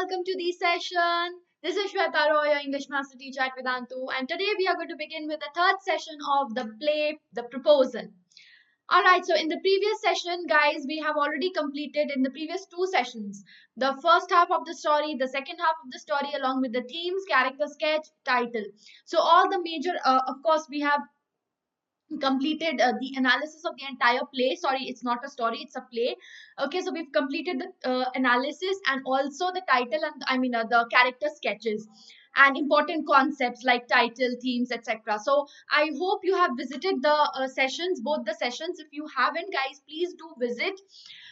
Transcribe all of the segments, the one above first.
welcome to the session. This is Sweta, your English Master Teacher at Vedantu, and today we are going to begin with the third session of the play, The Proposal. Alright, so in the previous session, guys, we have already completed in the previous two sessions the first half of the story, the second half of the story, along with the themes, character sketch, title. So all the major, of course, we have completed the analysis of the entire play. Sorry, it's not a story, it's a play. Okay, so we've completed the analysis and also the title and the character sketches and important concepts like title, themes, etc. So I hope you have visited the sessions, both the sessions. If you haven't, guys, please do visit,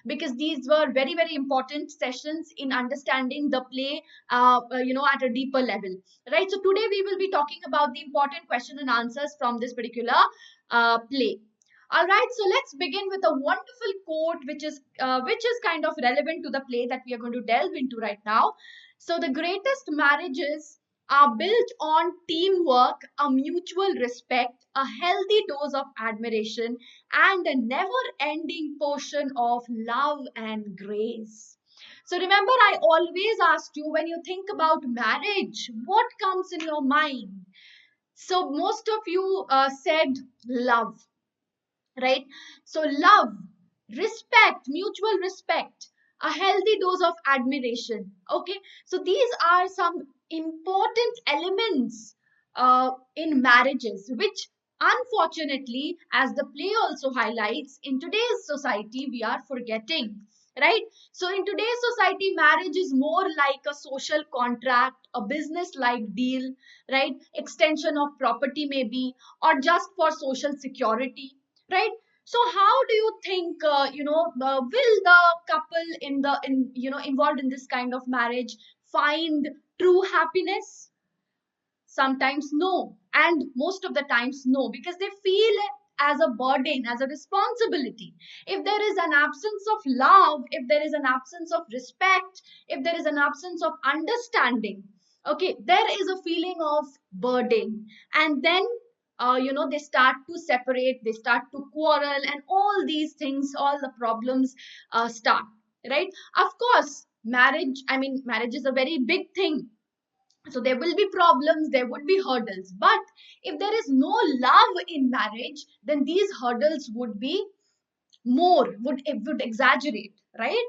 because these were very, very important sessions in understanding the play at a deeper level, right? So today we will be talking about the important question and answers from this particular play. All right, so let's begin with a wonderful quote which is kind of relevant to the play that we are going to delve into right now. So the greatest marriages are built on teamwork, a mutual respect, a healthy dose of admiration, and a never-ending portion of love and grace. So remember, I always asked you, when you think about marriage, what comes in your mind? So most of you said love, right? So love, respect, mutual respect, a healthy dose of admiration. Okay, so these are some important elements in marriages, which unfortunately, as the play also highlights, in today's society we are forgetting, right? So in today's society, marriage is more like a social contract, a business like deal, right? Extension of property maybe, or just for social security, right? So how do you think will the couple involved in this kind of marriage find true happiness? Sometimes no, and most of the times no, because they feel it as a burden, as a responsibility. If there is an absence of love, if there is an absence of respect, if there is an absence of understanding, okay, there is a feeling of burden, and then they start to separate, they start to quarrel, and all these things, all the problems start, right? Of course, marriage is a very big thing, so there will be problems, there would be hurdles, but if there is no love in marriage, then these hurdles would be more, would exaggerate, right?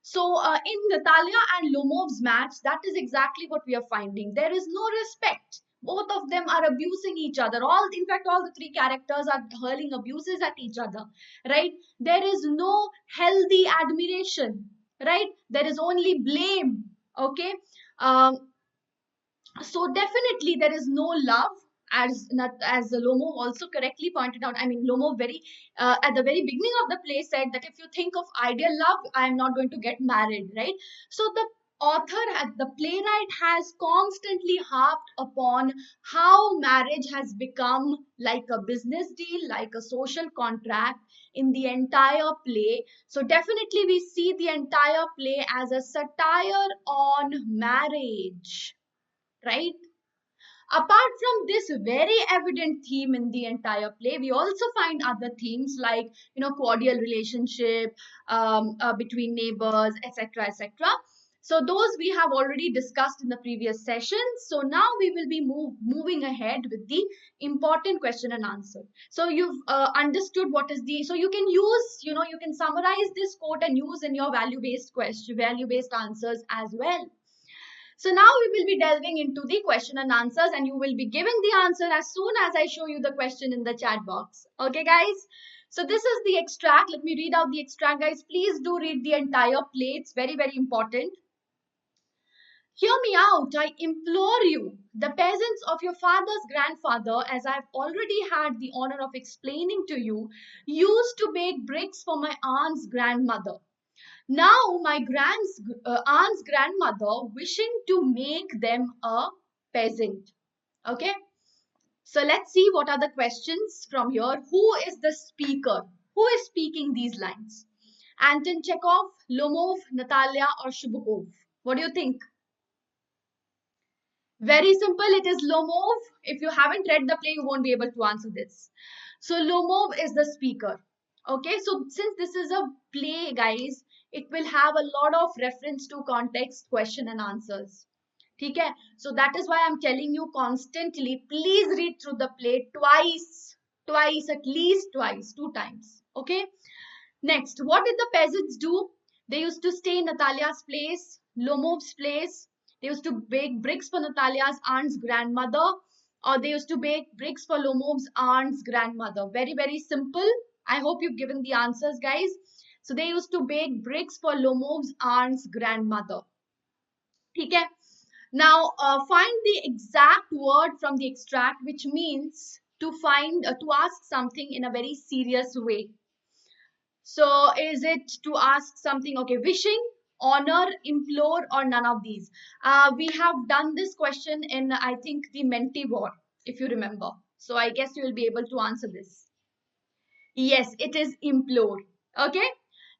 So in Natalia and Lomov's match, that is exactly what we are finding. There is no respect. Both of them are abusing each other. In fact, all the three characters are hurling abuses at each other, right? There is no healthy admiration, right? There is only blame, okay? So definitely there is no love, as Lomo also correctly pointed out. Lomo very at the very beginning of the play said that if you think of ideal love, I am not going to get married, right? So the the playwright has constantly harped upon how marriage has become like a business deal, like a social contract in the entire play. So definitely we see the entire play as a satire on marriage, right? Apart from this very evident theme in the entire play, we also find other themes like, cordial relationship between neighbors, etc., etc. So those we have already discussed in the previous session. So now we will be moving ahead with the important question and answer. So you've understood what is so you can use, you can summarize this quote and use in your value-based answers as well. So now we will be delving into the question and answers, and you will be giving the answer as soon as I show you the question in the chat box. Okay, guys? So this is the extract. Let me read out the extract, guys. Please do read the entire play. It's very, very important. Hear me out, I implore you. The peasants of your father's grandfather, as I've already had the honor of explaining to you, used to bake bricks for my aunt's grandmother. Now my aunt's grandmother wishing to make them a peasant. Okay. So let's see what are the questions from here. Who is the speaker? Who is speaking these lines? Anton Chekhov, Lomov, Natalia, or Shubukov? What do you think? Very simple. It is Lomov. If you haven't read the play, you won't be able to answer this. So Lomov is the speaker. Okay, so since this is a play, guys, it will have a lot of reference to context, question and answers. Okay, so that is why I'm telling you constantly, please read through the play twice, at least twice, 2 times. Okay, next, what did the peasants do? They used to stay in Natalia's place, Lomov's place. They used to bake bricks for Natalia's aunt's grandmother, or they used to bake bricks for Lomov's aunt's grandmother. Very, very simple. I hope you've given the answers, guys. So they used to bake bricks for Lomov's aunt's grandmother. Okay. Now, find the exact word from the extract, which means to to ask something in a very serious way. So is it to ask something, okay, wishing, honor, implore, or none of these? We have done this question in, I think, the Menti War, if you remember. So I guess you will be able to answer this. Yes, it is implore. Okay.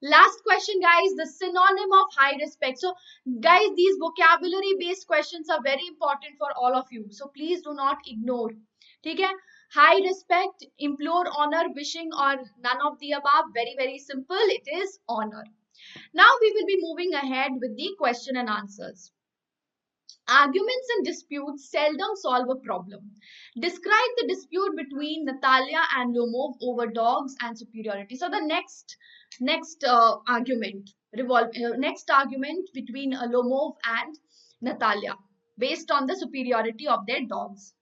Last question, guys, the synonym of high respect. So, guys, these vocabulary based questions are very important for all of you. So, please do not ignore. Okay? High respect, implore, honor, wishing, or none of the above. Very, very simple. It is honor. Now, we will be moving ahead with the question and answers. Arguments and disputes seldom solve a problem. Describe the dispute between Natalia and Lomov over dogs and superiority. So the next argument between Lomov and Natalia based on the superiority of their dogs.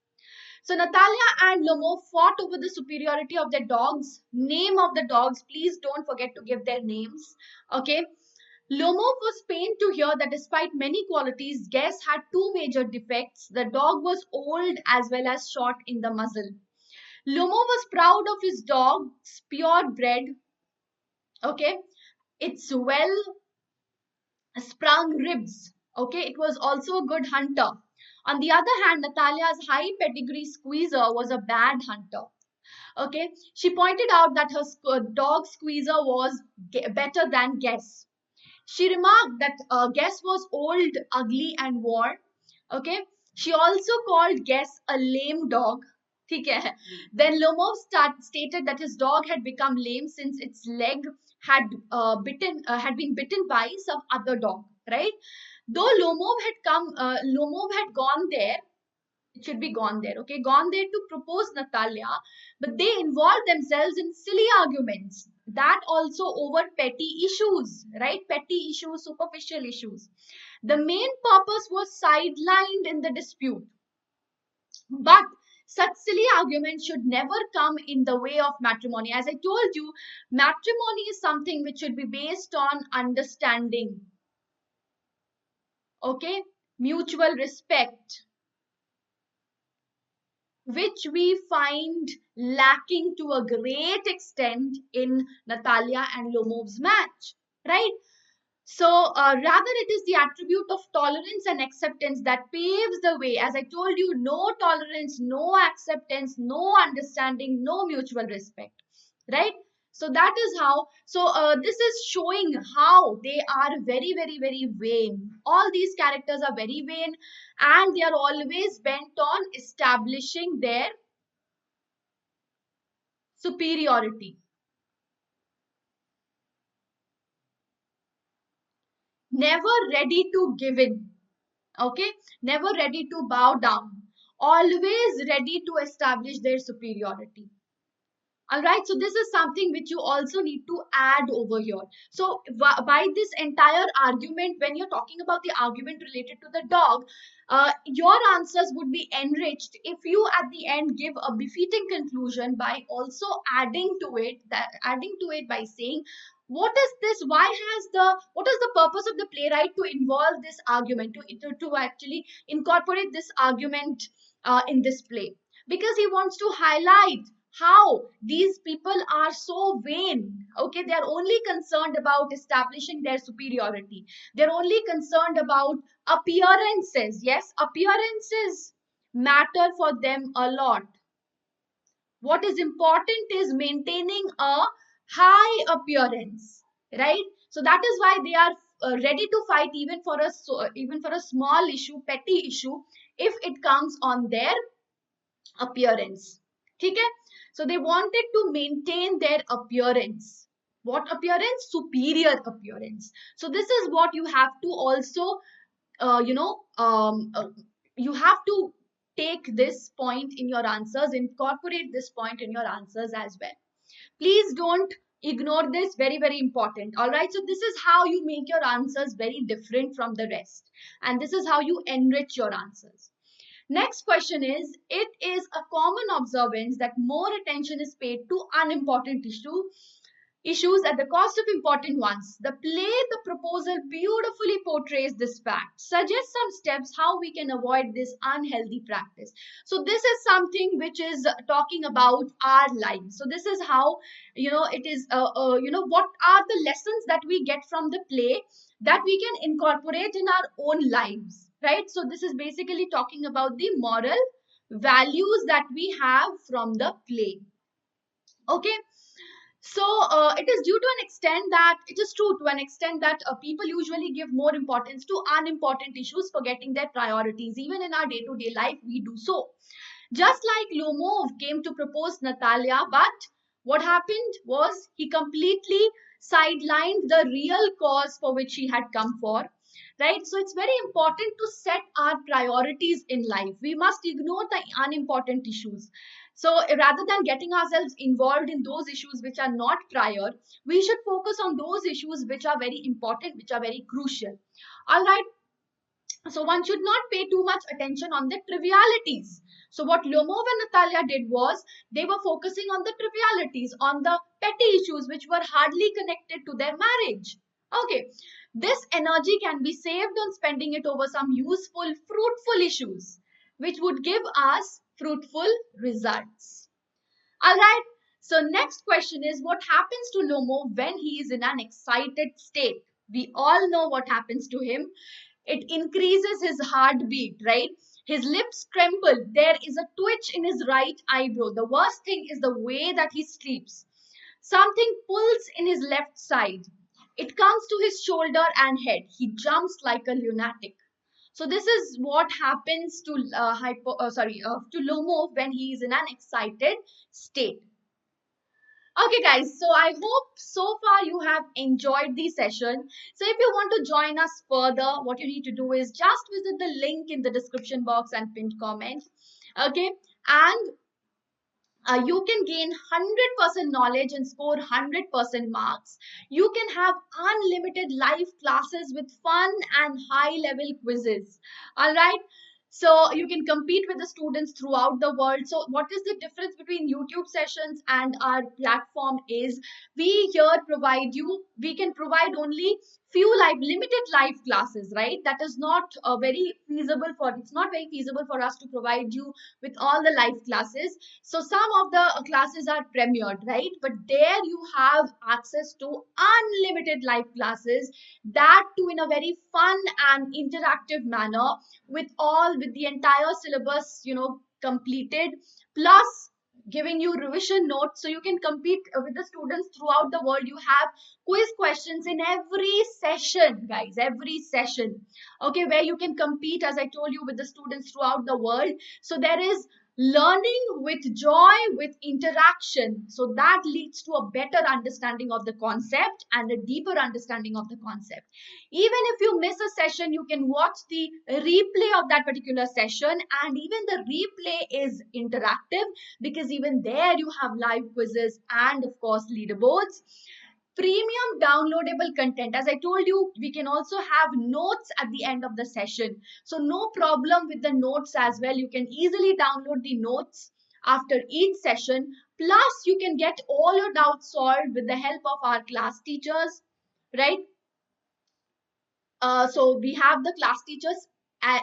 So Natalia and Lomov fought over the superiority of their dogs. Name of the dogs, please don't forget to give their names. Okay. Lomov was pained to hear that despite many qualities, Guess had two major defects. The dog was old as well as short in the muzzle. Lomov was proud of his dog's purebred, okay, its well sprung ribs, okay, it was also a good hunter. On the other hand, Natalia's high pedigree squeezer was a bad hunter. Okay, she pointed out that her dog squeezer was better than Guess. She remarked that Guess was old, ugly, and worn. Okay. She also called Guess a lame dog. Okay. Then Lomov stated that his dog had become lame since its leg had been bitten by some other dog. Right. Though Lomov had gone there. It should be gone there, okay? Gone there to propose Natalia, but they involved themselves in silly arguments. That also over petty issues, right? Petty issues, superficial issues. The main purpose was sidelined in the dispute. But such silly arguments should never come in the way of matrimony. As I told you, matrimony is something which should be based on understanding, okay? Mutual respect, which we find lacking to a great extent in Natalia and Lomov's match, right? So rather it is the attribute of tolerance and acceptance that paves the way. As I told you, no tolerance, no acceptance, no understanding, no mutual respect, right? So that is how, this is showing how they are very, very, very vain. All these characters are very vain and they are always bent on establishing their superiority. Never ready to give in. Okay? Never ready to bow down. Always ready to establish their superiority. All right, so this is something which you also need to add over here. So by this entire argument, when you're talking about the argument related to the dog, your answers would be enriched if you at the end give a befitting conclusion by also adding to it by saying, what is this? What is the purpose of the playwright to involve this argument, to actually incorporate this argument in this play? Because he wants to highlight how these people are so vain. Okay, they are only concerned about establishing their superiority. They're only concerned about appearances. Yes, appearances matter for them a lot. What is important is maintaining a high appearance, right? So that is why they are ready to fight even for a small issue, petty issue, if it comes on their appearance. Okay? So they wanted to maintain their appearance. What appearance? Superior appearance. So this is what you have to also, you have to take this point in your answers, incorporate this point in your answers as well. Please don't ignore this, very, very important. All right, so this is how you make your answers very different from the rest, and this is how you enrich your answers. Next question is, it is a common observance that more attention is paid to unimportant issues at the cost of important ones. The play, the proposal beautifully portrays this fact. Suggest some steps how we can avoid this unhealthy practice. So this is something which is talking about our lives. So this is how, it is, what are the lessons that we get from the play that we can incorporate in our own lives, right? So this is basically talking about the moral values that we have from the play. Okay. So it is due to an extent that it is true to an extent that people usually give more importance to unimportant issues, forgetting their priorities. Even in our day-to-day life, we do so. Just like Lomov came to propose Natalia, but what happened was he completely sidelined the real cause for which he had come for. Right? So it's very important to set our priorities in life. We must ignore the unimportant issues. So rather than getting ourselves involved in those issues which are not prior, we should focus on those issues which are very important, which are very crucial. All right. So one should not pay too much attention on the trivialities. So what Lomov and Natalia did was they were focusing on the trivialities, on the petty issues which were hardly connected to their marriage. Okay. This energy can be saved on spending it over some useful, fruitful issues, which would give us fruitful results. All right. So next question is, what happens to Lomo when he is in an excited state? We all know what happens to him. It increases his heartbeat, right? His lips tremble. There is a twitch in his right eyebrow. The worst thing is the way that he sleeps. Something pulls in his left side. It comes to his shoulder and head. He jumps like a lunatic. So this is what happens to to Lomo when he is in an excited state. Okay guys, so I hope so far you have enjoyed the session. So if you want to join us further, what you need to do is just visit the link in the description box and pinned comment. Okay, and you can gain 100% knowledge and score 100% marks. You can have unlimited live classes with fun and high level quizzes. All right. So you can compete with the students throughout the world. So what is the difference between YouTube sessions and our platform is we can provide only limited live classes, right? That is not it's not very feasible for us to provide you with all the live classes. So some of the classes are premiered, right? But there you have access to unlimited live classes, that too in a very fun and interactive manner, with the entire syllabus, completed, plus giving you revision notes so you can compete with the students throughout the world. You have quiz questions in every session, guys, every session, okay, where you can compete, as I told you, with the students throughout the world. So there is learning with joy, with interaction. So that leads to a better understanding of the concept and a deeper understanding of the concept. Even if you miss a session, you can watch the replay of that particular session, and even the replay is interactive because even there you have live quizzes and of course leaderboards. Premium downloadable content. As I told you, we can also have notes at the end of the session. So no problem with the notes as well. You can easily download the notes after each session. Plus, you can get all your doubts solved with the help of our class teachers, right? So we have the class teachers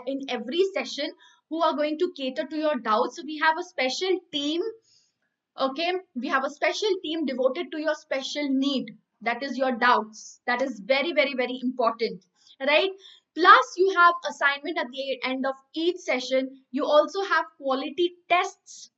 in every session who are going to cater to your doubts. So we have a special team. Okay, we have a special team devoted to your special need, that is your doubts. That is very, very, very important, right? Plus, you have assignment at the end of each session. You also have quality tests.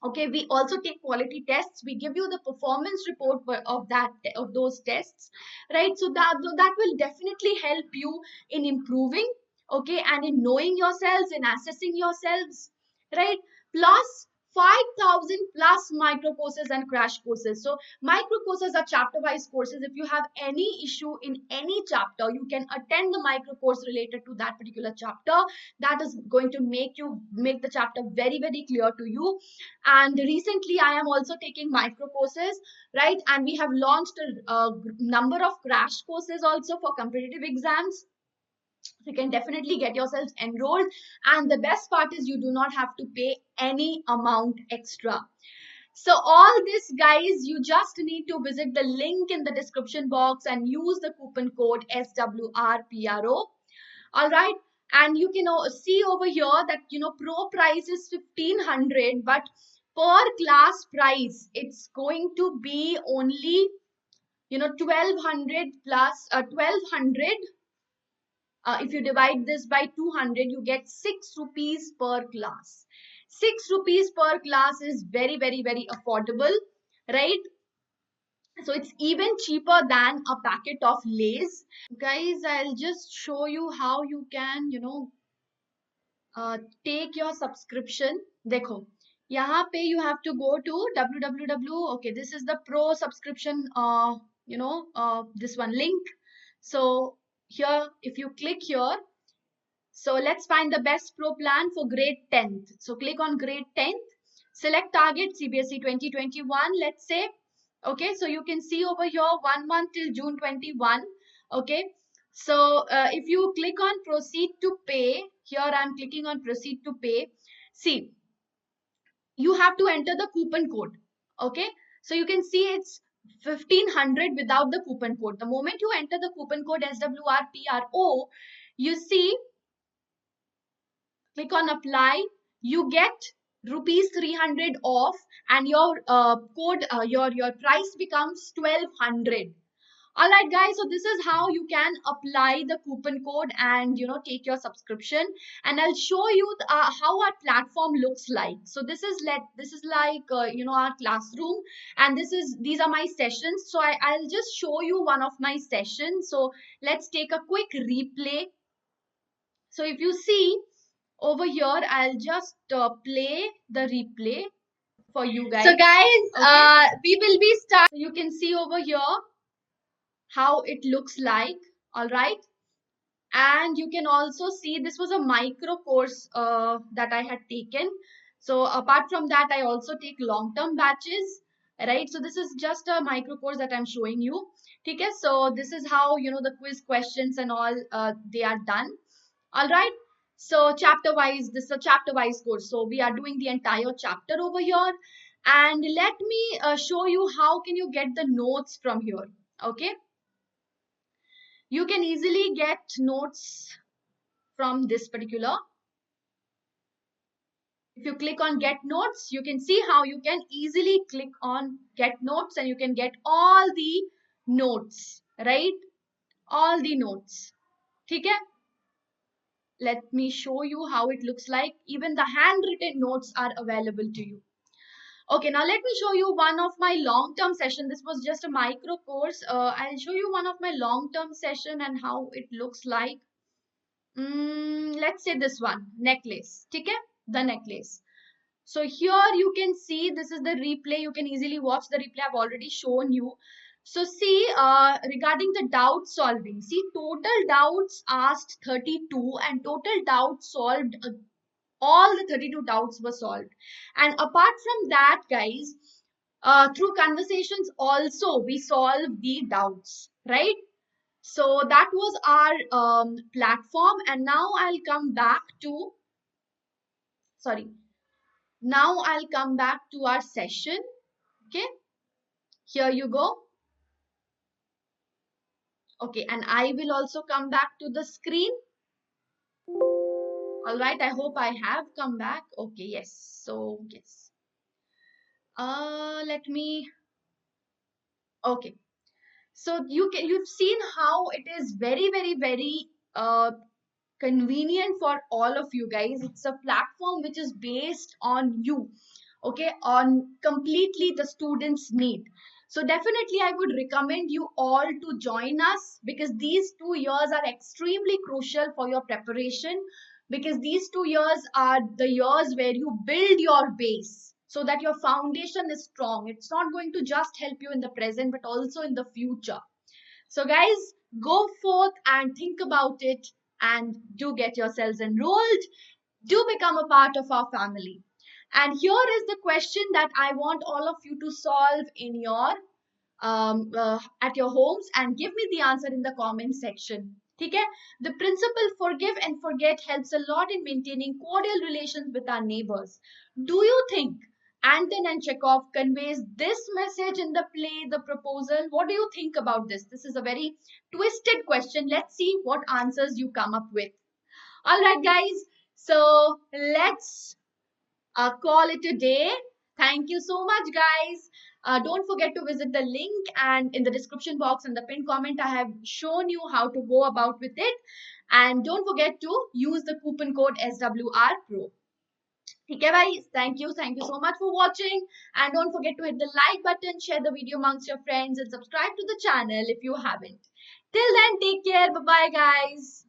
Okay, we also take quality tests. We give you the performance report of those tests, right? So that will definitely help you in improving, okay, and in knowing yourselves, in assessing yourselves, right? Plus, 5,000 plus micro courses and crash courses. So micro courses are chapter wise courses. If you have any issue in any chapter, you can attend the micro course related to that particular chapter. That is going to make the chapter very, very clear to you. And recently I am also taking micro courses, right? And we have launched a number of crash courses also for competitive exams. You can definitely get yourselves enrolled, and the best part is you do not have to pay any amount extra. So all this, guys, you just need to visit the link in the description box and use the coupon code SWRPRO. All right, and you can see over here that pro price is 1,500, but per class price it's going to be only 1,200 plus 1,200. If you divide this by 200, you get 6 rupees per class. 6 rupees per class is very, very, very affordable, right? So it's even cheaper than a packet of Lay's. Guys, I'll just show you how you can, take your subscription. Dekho, यहाँ पे you have to go to www. Okay, this is the pro subscription, this one link. So here, if you click here, so let's find the best pro plan for grade 10th. So click on grade 10th, select target CBSE 2021, let's say. Okay, so you can see over here 1 month till June 21. Okay, so if you click on proceed to pay, here I'm clicking on proceed to pay. See, you have to enter the coupon code. Okay, so you can see it's 1,500 without the coupon code. The moment you enter the coupon code SWRPRO, you see, click on apply, you get rupees 300 off, and your code, your price becomes 1,200. All right, guys, so this is how you can apply the coupon code and take your subscription. And I'll show you how our platform looks like. So this is like our classroom, and these are my sessions. So I'll just show you one of my sessions. So let's take a quick replay. So if you see over here, I'll just play the replay for you guys. So guys, okay. We will be starting. So you can see over here how it looks like. All right, and you can also see this was a micro course that I had taken. So apart from that, I also take long-term batches, right? So this is just a micro course that I'm showing you. Okay, so this is how the quiz questions and all they are done. All right, so chapter wise, this is a chapter wise course, so we are doing the entire chapter over here. And let me show you how can you get the notes from here. Okay, you can easily get notes from this particular. If you click on get notes, you can see how you can easily click on get notes and you can get all the notes, right? All the notes. Okay? Let me show you how it looks like. Even the handwritten notes are available to you. Okay, now let me show you one of my long-term session. This was just a micro course. I'll show you one of my long-term session and how it looks like. Let's say this one, necklace. Okay, the necklace. So here you can see this is the replay. You can easily watch the replay. I've already shown you. So see, regarding the doubt solving, see, total doubts asked 32 and total doubts solved, all the 32 doubts were solved. And apart from that, guys, through conversations also we solve the doubts, right? So that was our platform. And now I'll come back to, now I'll come back to our session. Okay, here you go. Okay, and I will also come back to the screen. All right, I hope I have come back. Okay, yes. So yes. Let me. Okay. So you've seen how it is very, very, very convenient for all of you guys. It's a platform which is based on you, okay, on completely the students' need. So definitely I would recommend you all to join us, because these 2 years are extremely crucial for your preparation, because these 2 years are the years where you build your base. so that your foundation is strong. It's not going to just help you in the present, but also in the future. So guys, go forth and think about it and do get yourselves enrolled. Do become a part of our family. And here is the question that I want all of you to solve in your at your homes, and give me the answer in the comment section. Okay? The principle forgive and forget helps a lot in maintaining cordial relations with our neighbors. Do you think Anton and Chekhov conveys this message in the play, The Proposal? What do you think about this? This is a very twisted question. Let's see what answers you come up with. All right, guys. So let's call it a day. Thank you so much, guys. Don't forget to visit the link, and in the description box and the pinned comment, I have shown you how to go about with it. And don't forget to use the coupon code SWR Pro. Okay, guys. Thank you so much for watching. And don't forget to hit the like button, share the video amongst your friends, and subscribe to the channel if you haven't. Till then, take care. Bye-bye, guys.